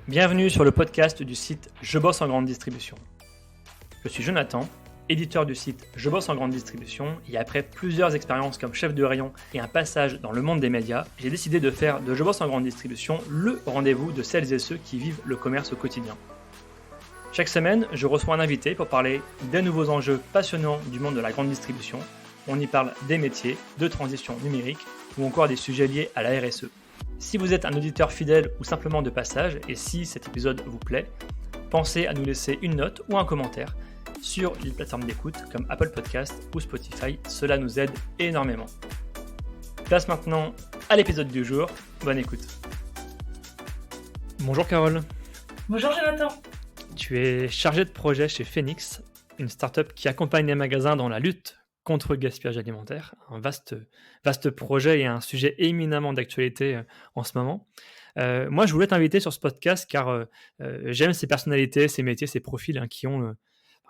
Bienvenue sur le podcast du site Je bosse en grande distribution. Je suis Jonathan, éditeur du site Je bosse en grande distribution et après plusieurs expériences comme chef de rayon et un passage dans le monde des médias, j'ai décidé de faire de Je bosse en grande distribution le rendez-vous de celles et ceux qui vivent le commerce au quotidien. Chaque semaine, je reçois un invité pour parler des nouveaux enjeux passionnants du monde de la grande distribution. On y parle des métiers, de transition numérique ou encore des sujets liés à la RSE. Si vous êtes un auditeur fidèle ou simplement de passage, et si cet épisode vous plaît, pensez à nous laisser une note ou un commentaire sur les plateformes d'écoute comme Apple Podcast ou Spotify, cela nous aide énormément. Place maintenant à l'épisode du jour, bonne écoute. Bonjour Carole. Bonjour Jonathan. Tu es chargée de projet chez Phoenix, une start-up qui accompagne les magasins dans la lutte contre le gaspillage alimentaire, un vaste projet et un sujet éminemment d'actualité en ce moment. Moi, je voulais t'inviter sur ce podcast car j'aime ces personnalités, ces métiers, ces profils qui ont,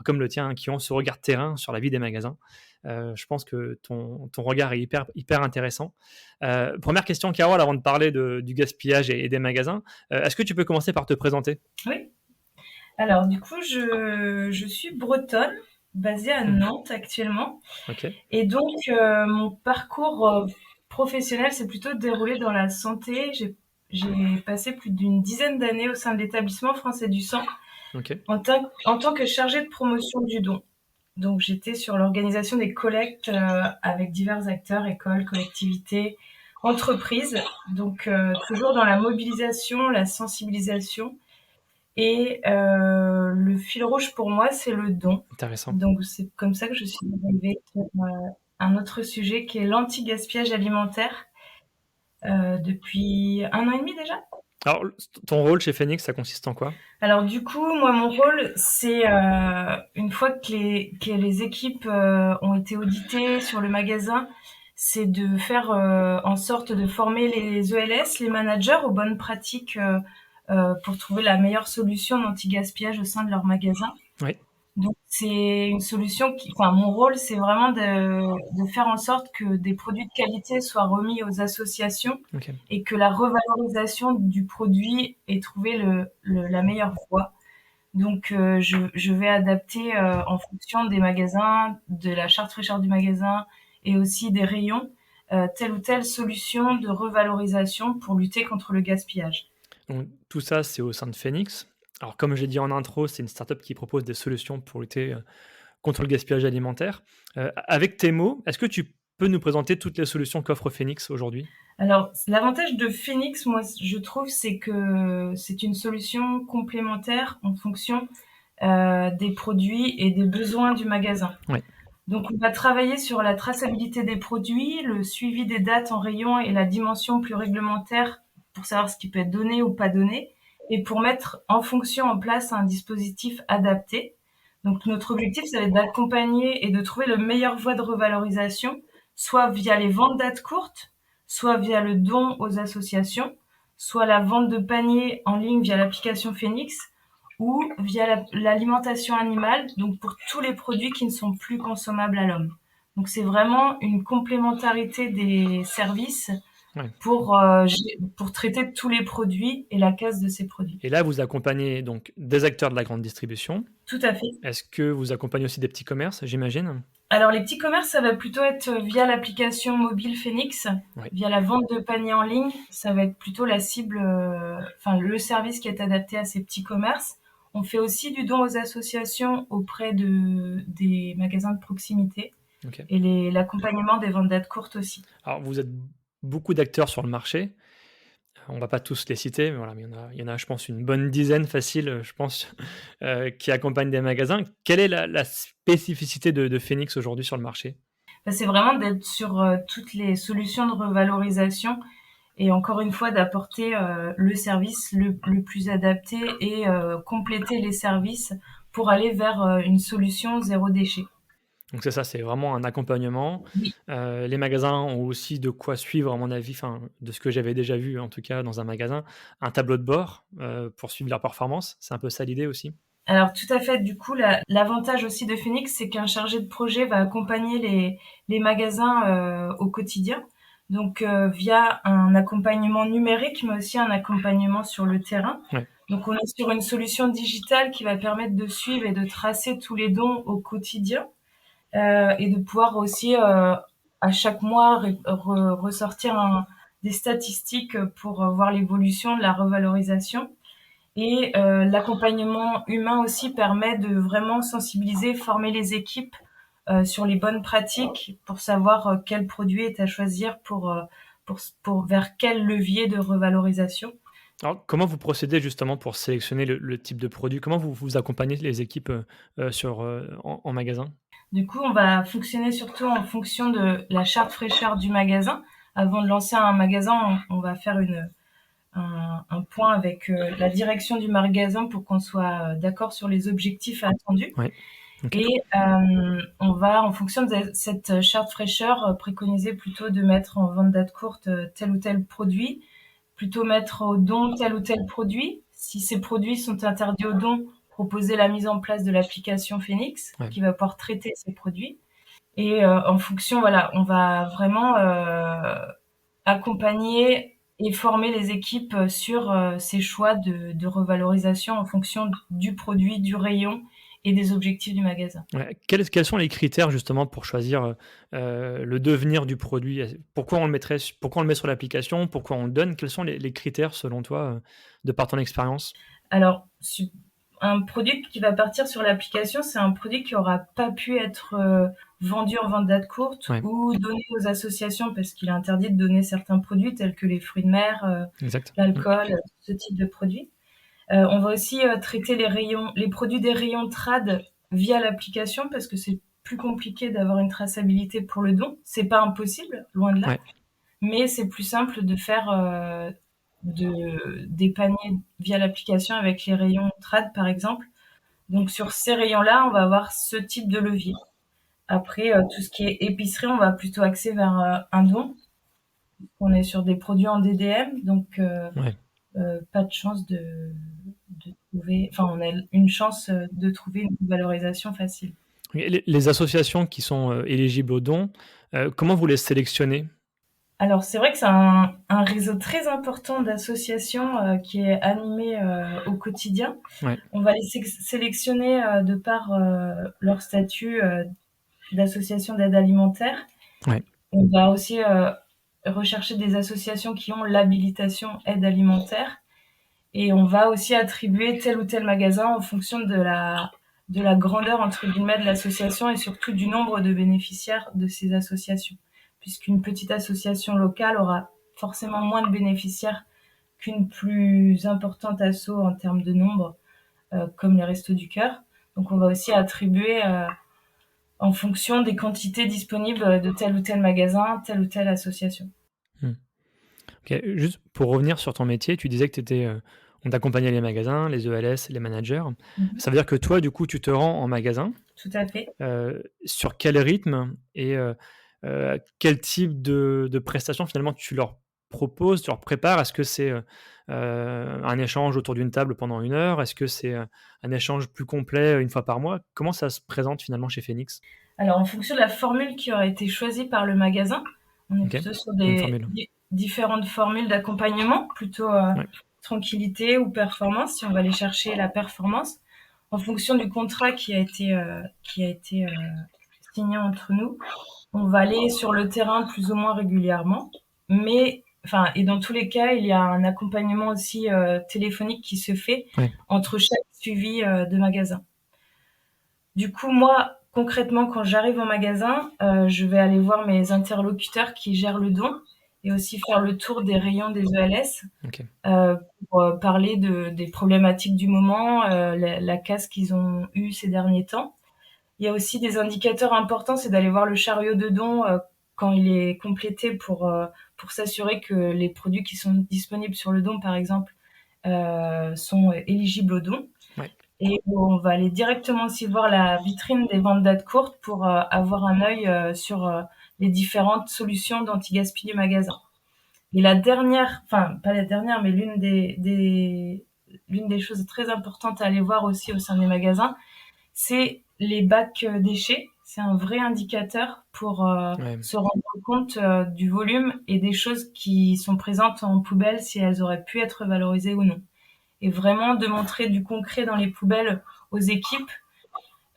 comme le tien, qui ont ce regard terrain sur la vie des magasins. Je pense que ton regard est hyper intéressant. Première question, Carole, avant de parler du gaspillage et des magasins, est-ce que tu peux commencer par te présenter ? Oui. Alors, du coup, je suis bretonne, basée à Nantes actuellement. Okay. Et donc, mon parcours professionnel s'est plutôt déroulé dans la santé. J'ai passé plus d'une dizaine d'années au sein de l'établissement français du sang, Okay. en tant que chargée de promotion du don. Donc, j'étais sur l'organisation des collectes avec divers acteurs, écoles, collectivités, entreprises. Donc, toujours dans la mobilisation, la sensibilisation. Et le fil rouge pour moi, c'est le don. Intéressant. Donc, c'est comme ça que je suis arrivée sur un autre sujet qui est l'anti-gaspillage alimentaire depuis 1 an et demi déjà. Alors, ton rôle chez Phoenix, ça consiste en quoi ? Alors, du coup, moi, mon rôle, c'est une fois que les équipes ont été auditées sur le magasin, c'est de faire en sorte de former les ELS, les managers aux bonnes pratiques pour trouver la meilleure solution d'anti-gaspillage au sein de leur magasin. Oui. Donc, c'est une solution mon rôle, c'est vraiment de faire en sorte que des produits de qualité soient remis aux associations. Okay. Et que la revalorisation du produit ait trouvé la meilleure voie. Donc, je vais adapter en fonction des magasins, de la charte fraîcheur du magasin et aussi des rayons, telle ou telle solution de revalorisation pour lutter contre le gaspillage. Donc, tout ça, c'est au sein de Phoenix. Alors, comme j'ai dit en intro, c'est une startup qui propose des solutions pour lutter contre le gaspillage alimentaire. Avec tes mots, est-ce que tu peux nous présenter toutes les solutions qu'offre Phoenix aujourd'hui ? Alors, l'avantage de Phoenix, moi, je trouve, c'est que c'est une solution complémentaire en fonction des produits et des besoins du magasin. Oui. Donc, on va travailler sur la traçabilité des produits, le suivi des dates en rayon et la dimension plus réglementaire pour savoir ce qui peut être donné ou pas donné, et pour mettre en fonction en place un dispositif adapté. Donc, notre objectif, ça va être d'accompagner et de trouver le meilleur voie de revalorisation, soit via les ventes dates courtes, soit via le don aux associations, soit la vente de paniers en ligne via l'application Phoenix, ou via l'alimentation animale, donc pour tous les produits qui ne sont plus consommables à l'homme. Donc c'est vraiment une complémentarité des services pour traiter tous les produits et la casse de ces produits. Et là, vous accompagnez donc des acteurs de la grande distribution. Tout à fait. Est-ce que vous accompagnez aussi des petits commerces, j'imagine ? Alors les petits commerces, ça va plutôt être via l'application mobile Phoenix, via la vente de paniers en ligne. Ça va être plutôt la cible, le service qui est adapté à ces petits commerces. On fait aussi du don aux associations auprès des magasins de proximité. Okay. Et l'accompagnement des ventes dates courtes aussi. Alors, vous êtes beaucoup d'acteurs sur le marché. On ne va pas tous les citer, mais voilà, il y en a, je pense, une bonne dizaine facile, je pense, qui accompagnent des magasins. Quelle est la spécificité de Phoenix aujourd'hui sur le marché ? C'est vraiment d'être sur toutes les solutions de revalorisation et encore une fois d'apporter le service le plus adapté et compléter les services pour aller vers une solution zéro déchet. Donc c'est ça, c'est vraiment un accompagnement. Oui. Les magasins ont aussi de quoi suivre, à mon avis, de ce que j'avais déjà vu, en tout cas dans un magasin, un tableau de bord pour suivre leur performance. C'est un peu ça l'idée aussi. Alors tout à fait, du coup, l'avantage aussi de Phoenix, c'est qu'un chargé de projet va accompagner les magasins au quotidien. donc via un accompagnement numérique, mais aussi un accompagnement sur le terrain. Ouais. Donc on est sur une solution digitale qui va permettre de suivre et de tracer tous les dons au quotidien, et de pouvoir aussi à chaque mois ressortir des statistiques pour voir l'évolution de la revalorisation. Et l'accompagnement humain aussi permet de vraiment sensibiliser, former les équipes sur les bonnes pratiques pour savoir quel produit est à choisir pour vers quel levier de revalorisation. Alors, comment vous procédez justement pour sélectionner le type de produit? Comment vous accompagnez les équipes, en magasin? Du coup, on va fonctionner surtout en fonction de la charte fraîcheur du magasin. Avant de lancer un magasin, on va faire un point avec la direction du magasin pour qu'on soit d'accord sur les objectifs attendus. Ouais. OK. Et on va, en fonction de cette charte fraîcheur, préconiser plutôt de mettre en vente date courte tel ou tel produit, plutôt mettre au don tel ou tel produit. Si ces produits sont interdits au don, proposer la mise en place de l'application Phoenix Ouais. qui va pouvoir traiter ces produits. Et en fonction, voilà, on va vraiment accompagner et former les équipes sur ces choix de revalorisation en fonction du produit, du rayon et des objectifs du magasin. Ouais. Quels sont les critères justement pour choisir, le devenir du produit? Pourquoi on le met sur l'application? Pourquoi on le donne? Quels sont les critères selon toi, de par ton expérience? Alors, un produit qui va partir sur l'application, c'est un produit qui aura pas pu être vendu en vente date courte Ouais, ou donné aux associations parce qu'il est interdit de donner certains produits tels que les fruits de mer, exact. Mmh. l'alcool, ce type de produits. On va aussi traiter les produits des rayons trad via l'application parce que c'est plus compliqué d'avoir une traçabilité pour le don. C'est pas impossible, loin de là, Ouais. mais c'est plus simple de faire des paniers via l'application avec les rayons trad par exemple. Donc sur ces rayons-là, on va avoir ce type de levier. Après, tout ce qui est épicerie, on va plutôt axer vers un don. On est sur des produits en DDM, donc Ouais. pas de chance de trouver, enfin on a une chance de trouver une valorisation facile. Et les associations qui sont, éligibles aux dons, comment vous les sélectionnez? Alors c'est vrai que c'est un réseau très important d'associations qui est animé au quotidien. Ouais. On va les sélectionner de par leur statut d'association d'aide alimentaire. Ouais. On va aussi rechercher des associations qui ont l'habilitation aide alimentaire. Et on va aussi attribuer tel ou tel magasin en fonction de la grandeur, entre guillemets, de l'association et surtout du nombre de bénéficiaires de ces associations. Puisqu'une petite association locale aura forcément moins de bénéficiaires qu'une plus importante asso en termes de nombre, comme les Restos du Cœur. Donc on va aussi attribuer en fonction des quantités disponibles de tel ou tel magasin, telle ou telle association. Mmh. OK, juste pour revenir sur ton métier, tu disais que on t'accompagnait les magasins, les ELS, les managers. Mhm. Ça veut dire que toi, du coup, tu te rends en magasin, Tout à fait. sur quel rythme et quel type de prestations finalement tu leur proposes, tu leur prépares? Est-ce que c'est, un échange autour d'une table pendant 1 heure? Est-ce que c'est, un échange plus complet, une fois par mois? Comment ça se présente finalement chez Phoenix? Alors, en fonction de la formule qui aura été choisie par le magasin, on est OK, plutôt sur une des formule. différentes formules d'accompagnement, plutôt Ouais, tranquillité ou performance, si on va aller chercher la performance. En fonction du contrat qui a été signé entre nous, on va aller sur le terrain plus ou moins régulièrement. Mais, enfin, et dans tous les cas, il y a un accompagnement aussi téléphonique qui se fait ouais, entre chaque suivi de magasin. Du coup, moi, concrètement, quand j'arrive en magasin, je vais aller voir mes interlocuteurs qui gèrent le don et aussi faire le tour des rayons des ELS, OK. pour parler des problématiques du moment, la casse qu'ils ont eue ces derniers temps. Il y a aussi des indicateurs importants, c'est d'aller voir le chariot de don quand il est complété pour s'assurer que les produits qui sont disponibles sur le don, par exemple, sont éligibles au don. Ouais. Et on va aller directement aussi voir la vitrine des ventes date courte pour avoir un œil sur les différentes solutions d'anti-gaspi du magasin. Et la dernière, enfin pas la dernière, mais l'une des choses très importantes à aller voir aussi au sein des magasins, c'est les bacs déchets. c'est un vrai indicateur pour Ouais. se rendre compte du volume et des choses qui sont présentes en poubelle, si elles auraient pu être valorisées ou non. Et vraiment de montrer du concret dans les poubelles aux équipes,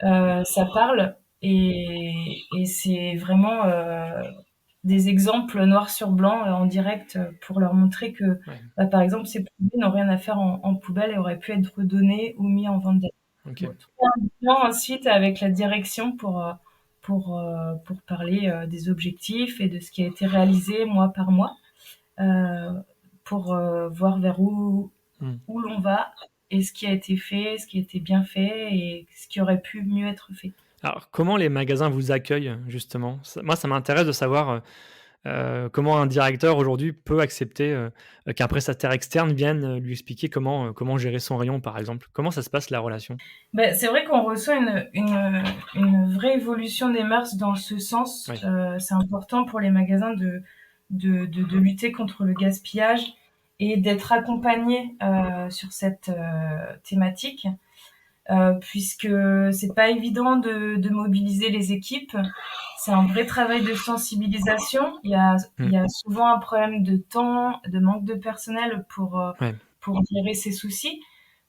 ça parle et c'est vraiment des exemples noir sur blanc en direct pour leur montrer que, Ouais. par exemple, ces produits n'ont rien à faire en poubelle et auraient pu être redonnés ou mis en vente Ok. ou autre. Un bilan ensuite avec la direction pour parler des objectifs et de ce qui a été réalisé mois par mois, euh, pour voir vers Hmm. où l'on va et ce qui a été fait, ce qui a été bien fait et ce qui aurait pu mieux être fait. Alors, comment les magasins vous accueillent, justement? Moi, ça m'intéresse de savoir comment un directeur aujourd'hui peut accepter qu'un prestataire externe vienne lui expliquer comment gérer son rayon, par exemple. Comment ça se passe la relation? Ben, c'est vrai qu'on reçoit une vraie évolution des mœurs dans ce sens. Oui. C'est important pour les magasins de lutter contre le gaspillage et d'être accompagnés sur cette thématique, puisque c'est pas évident de mobiliser les équipes. C'est un vrai travail de sensibilisation. Il Hmm. y a souvent un problème de temps, de manque de personnel Ouais. pour gérer ces soucis.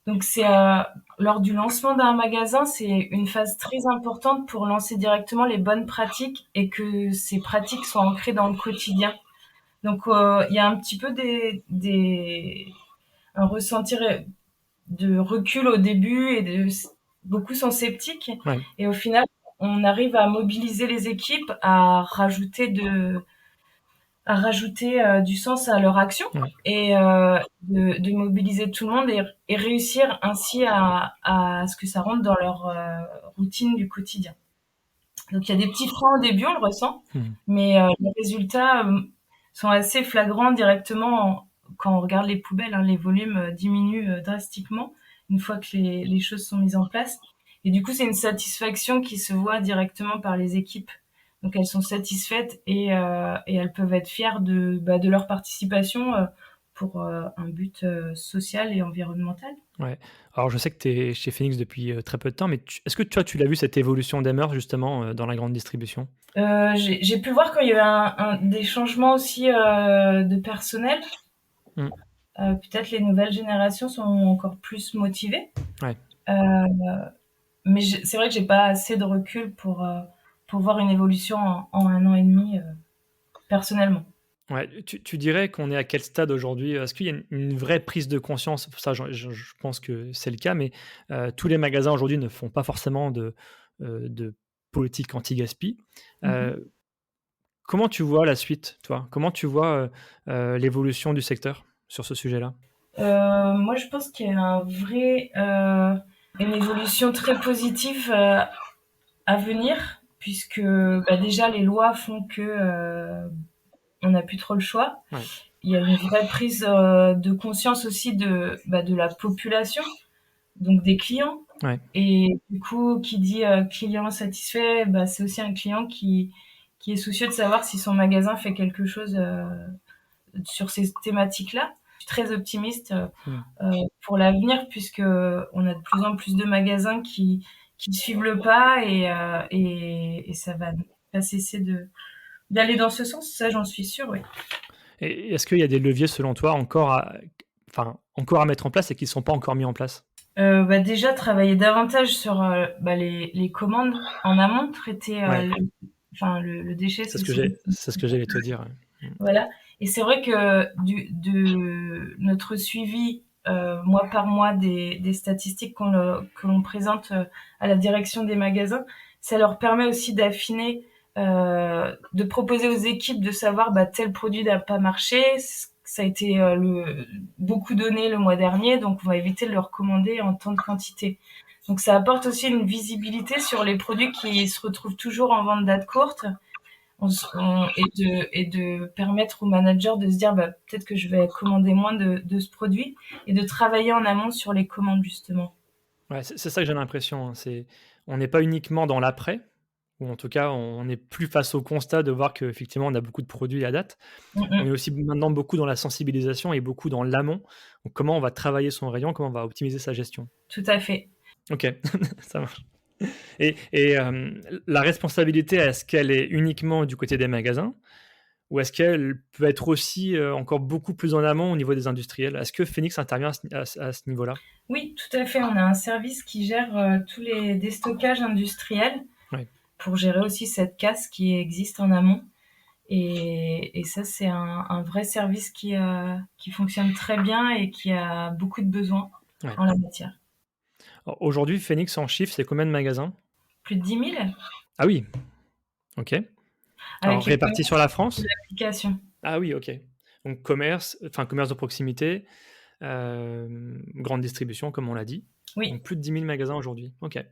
Donc c'est lors du lancement d'un magasin, c'est une phase très importante pour lancer directement les bonnes pratiques et que ces pratiques soient ancrées dans le quotidien. Donc il y a un petit peu un ressenti de recul au début beaucoup sont sceptiques Ouais. et au final on arrive à mobiliser les équipes à rajouter du sens à leur action Ouais. et de mobiliser tout le monde et réussir ainsi à ce que ça rentre dans leur routine du quotidien. Donc il y a des petits freins au début, on le ressent, Hmm. mais les résultats sont assez flagrants directement quand on regarde les poubelles. Hein, les volumes diminuent drastiquement une fois que les choses sont mises en place. Et du coup, c'est une satisfaction qui se voit directement par les équipes. Donc elles sont satisfaites et elles peuvent être fières de leur participation pour un but social et environnemental. Ouais. Alors, je sais que tu es chez Phoenix depuis très peu de temps, mais est-ce que toi, tu l'as vu cette évolution des mœurs, justement, dans la grande distribution? J'ai pu voir qu'il y avait des changements aussi de personnel. Hmm. Peut-être les nouvelles générations sont encore plus motivées. Ouais. Euh, mais c'est vrai que j'ai pas assez de recul pour voir une évolution en un an et demi personnellement. Ouais, tu dirais qu'on est à quel stade aujourd'hui? Est-ce qu'il y a une vraie prise de conscience? Ça, je pense que c'est le cas, mais tous les magasins aujourd'hui ne font pas forcément de politique anti-gaspi. Mhm. Heu, Comment tu vois la suite, toi? Comment tu vois, l'évolution du secteur sur ce sujet-là? Moi, je pense qu'il y a une évolution très positive à venir, puisque déjà les lois font que on n'a plus trop le choix. Ouais. Il y a une vraie prise de conscience aussi de la population, donc des clients. Ouais. Et du coup, qui dit client satisfait, c'est aussi un client qui est soucieux de savoir si son magasin fait quelque chose sur ces thématiques-là. Je suis très optimiste Mmh. pour l'avenir puisque on a de plus en plus de magasins qui suivent le pas et ça va pas cesser d'aller dans ce sens. Ça, j'en suis sûre, oui. Et est-ce qu'il y a des leviers selon toi encore à mettre en place et qui ne sont pas encore mis en place? Déjà travailler davantage sur les commandes en amont, traiter Ouais, le déchet, c'est aussi c'est ce que j'allais te dire, ouais. Mmh. voilà. Et c'est vrai que de notre suivi mois par mois des statistiques que l'on présente à la direction des magasins, ça leur permet aussi d'affiner, de proposer aux équipes de savoir tel produit n'a pas marché, ça a été beaucoup donné le mois dernier, donc on va éviter de le recommander en tant de quantité. Donc ça apporte aussi une visibilité sur les produits qui se retrouvent toujours en vente date courte et de permettre aux managers de se dire peut-être que je vais commander moins de ce produit et de travailler en amont sur les commandes justement. Ouais, c'est ça que j'ai l'impression, hein, on n'est pas uniquement dans l'après, ou en tout cas, on n'est plus face au constat de voir qu'effectivement, on a beaucoup de produits à date. Mm On est -mm, aussi maintenant beaucoup dans la sensibilisation et beaucoup dans l'amont. Donc comment on va travailler son rayon, comment on va optimiser sa gestion. tout à fait. OK, ça marche. La responsabilité, est-ce qu'elle est uniquement du côté des magasins ou est-ce qu'elle peut être aussi encore beaucoup plus en amont au niveau des industriels? Est-ce que Phoenix intervient à ce niveau-là? Oui, tout à fait. On a un service qui gère tous les déstockages industriels Oui. pour gérer aussi cette casse qui existe en amont. Et ça, c'est un vrai service qui fonctionne très bien et qui a beaucoup de besoins en la matière. Alors, aujourd'hui, Phoenix en chiffre, c'est combien de magasins? Plus de 10 000 Ah oui, ok. Alors avec les répartis sur la France? applications. Ah oui, ok. Donc commerce de proximité, grande distribution, comme on l'a dit. Oui, Donc plus de 10 000 magasins aujourd'hui. Ok.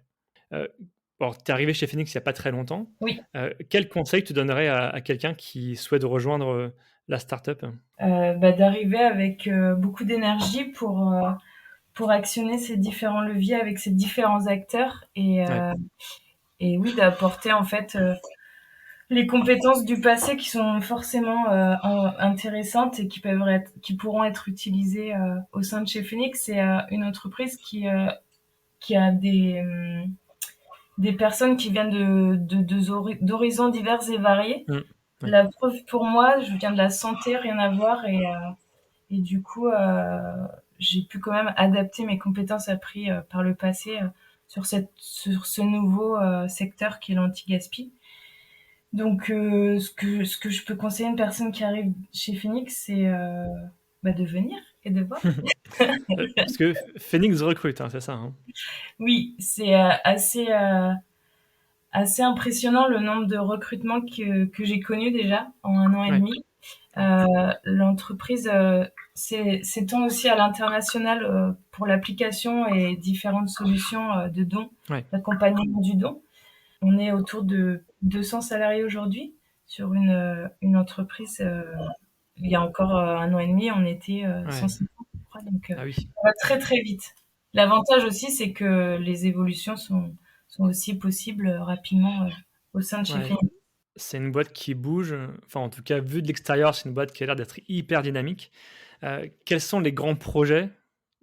Alors, tu es arrivé chez Phoenix il n'y a pas très longtemps. oui. Quel conseil tu donnerais à quelqu'un qui souhaite rejoindre la startup? D'arriver avec beaucoup d'énergie pour actionner ces différents leviers avec ces différents acteurs et oui, d'apporter en fait les compétences du passé qui sont forcément intéressantes et qui pourront être utilisées au sein de chez Phoenix. C'est une entreprise qui a des personnes qui viennent d'horizons divers et variés. Ouais. La preuve pour moi, je viens de la santé, rien à voir, et du coup, j'ai pu quand même adapter mes compétences apprises par le passé sur ce nouveau secteur qui est l'anti-gaspi. Donc, ce que je peux conseiller à une personne qui arrive chez Phoenix, c'est de venir et de voir. Parce que Phoenix recrute, hein, c'est ça, hein? Oui, c'est assez impressionnant le nombre de recrutements que j'ai connus déjà en 1 an et demi. L'entreprise s'étend aussi à l'international pour l'application et différentes solutions de dons, d'accompagnement du don. On est autour de 200 salariés aujourd'hui sur une entreprise. Il y a encore 1 an et demi, on était 150, je crois. Donc, ça va très, très vite. L'avantage aussi, c'est que les évolutions sont aussi possibles rapidement au sein de chez Phoenix. C'est une boîte qui bouge. Enfin, en tout cas, vu de l'extérieur, c'est une boîte qui a l'air d'être hyper dynamique. Quels sont les grands projets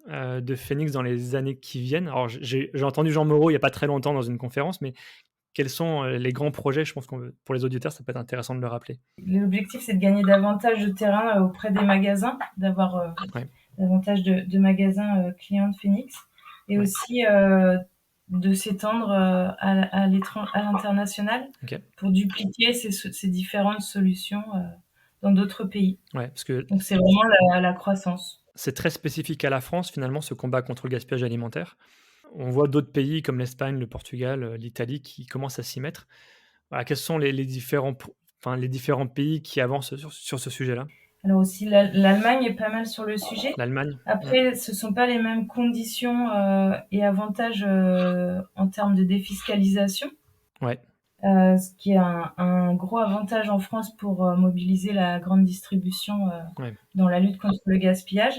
de Phoenix dans les années qui viennent? Alors, j'ai entendu Jean Moreau il n'y a pas très longtemps dans une conférence, mais quels sont les grands projets? Je pense que pour les auditeurs, ça peut être intéressant de le rappeler. L'objectif, c'est de gagner davantage de terrain auprès des magasins, d'avoir davantage de magasins clients de Phoenix, et aussi de s'étendre à l'international pour dupliquer ces différentes solutions dans d'autres pays. Parce que donc, c'est vraiment la croissance. C'est très spécifique à la France, finalement, ce combat contre le gaspillage alimentaire. On voit d'autres pays comme l'Espagne, le Portugal, l'Italie qui commencent à s'y mettre. Voilà, quels sont les différents pays qui avancent sur ce sujet-là? Alors aussi, l'Allemagne est pas mal sur le sujet. L'Allemagne. Après, ce ne sont pas les mêmes conditions et avantages en termes de défiscalisation. Ce qui est un gros avantage en France pour mobiliser la grande distribution dans la lutte contre le gaspillage.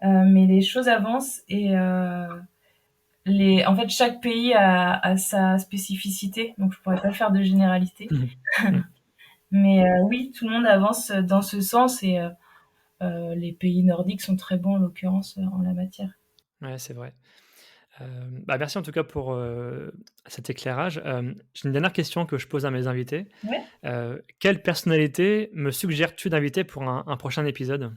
Mais les choses avancent et en fait, chaque pays a sa spécificité, donc je pourrais pas faire de généralité. Mais oui, tout le monde avance dans ce sens et les pays nordiques sont très bons en l'occurrence en la matière. Ouais, c'est vrai. Merci en tout cas pour cet éclairage. J'ai une dernière question que je pose à mes invités. Quelle personnalité me suggères-tu d'inviter pour un prochain épisode?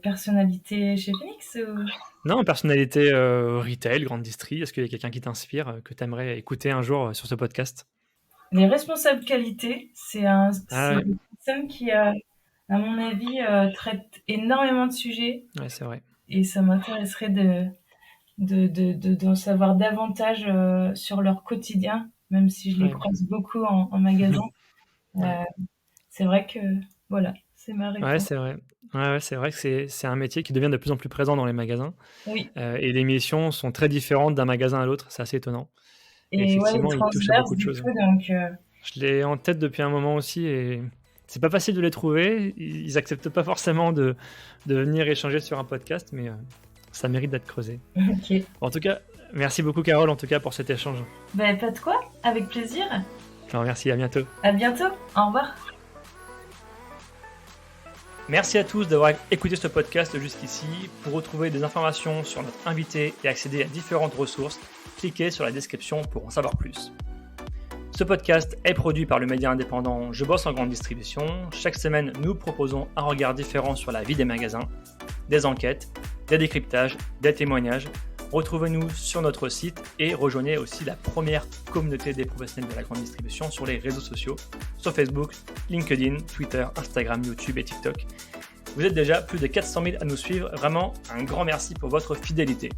Personnalité chez Phoenix ou... Non, personnalité retail, grande distri. Est-ce qu'il y a quelqu'un qui t'inspire, que tu aimerais écouter un jour sur ce podcast? Les responsables qualité, c'est une personne qui, à mon avis, traite énormément de sujets. Ouais, c'est vrai. Et ça m'intéresserait d'en savoir davantage sur leur quotidien, même si je les croise beaucoup en magasin. C'est vrai que, voilà, c'est ma réponse. Ouais, c'est vrai. Ouais, c'est vrai que c'est un métier qui devient de plus en plus présent dans les magasins. Oui. Et les missions sont très différentes d'un magasin à l'autre. C'est assez étonnant. Et effectivement, il touche à beaucoup de choses. Je l'ai en tête depuis un moment aussi et c'est pas facile de les trouver. Ils acceptent pas forcément de venir échanger sur un podcast, mais ça mérite d'être creusé. En tout cas, merci beaucoup Carole en tout cas pour cet échange. Pas de quoi, avec plaisir. Alors merci, à bientôt. À bientôt, au revoir. Merci à tous d'avoir écouté ce podcast jusqu'ici. Pour retrouver des informations sur notre invité et accéder à différentes ressources, cliquez sur la description pour en savoir plus. Ce podcast est produit par le média indépendant Je bosse en grande distribution. Chaque semaine, nous proposons un regard différent sur la vie des magasins, des enquêtes, des décryptages, des témoignages. Retrouvez-nous sur notre site et rejoignez aussi la première communauté des professionnels de la grande distribution sur les réseaux sociaux, sur Facebook, LinkedIn, Twitter, Instagram, YouTube et TikTok. Vous êtes déjà plus de 400 000 à nous suivre, vraiment un grand merci pour votre fidélité.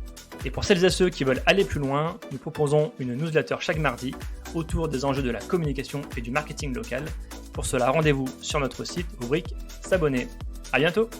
Et pour celles et ceux qui veulent aller plus loin, nous proposons une newsletter chaque mardi autour des enjeux de la communication et du marketing local. Pour cela, rendez-vous sur notre site, rubrique s'abonner. À bientôt!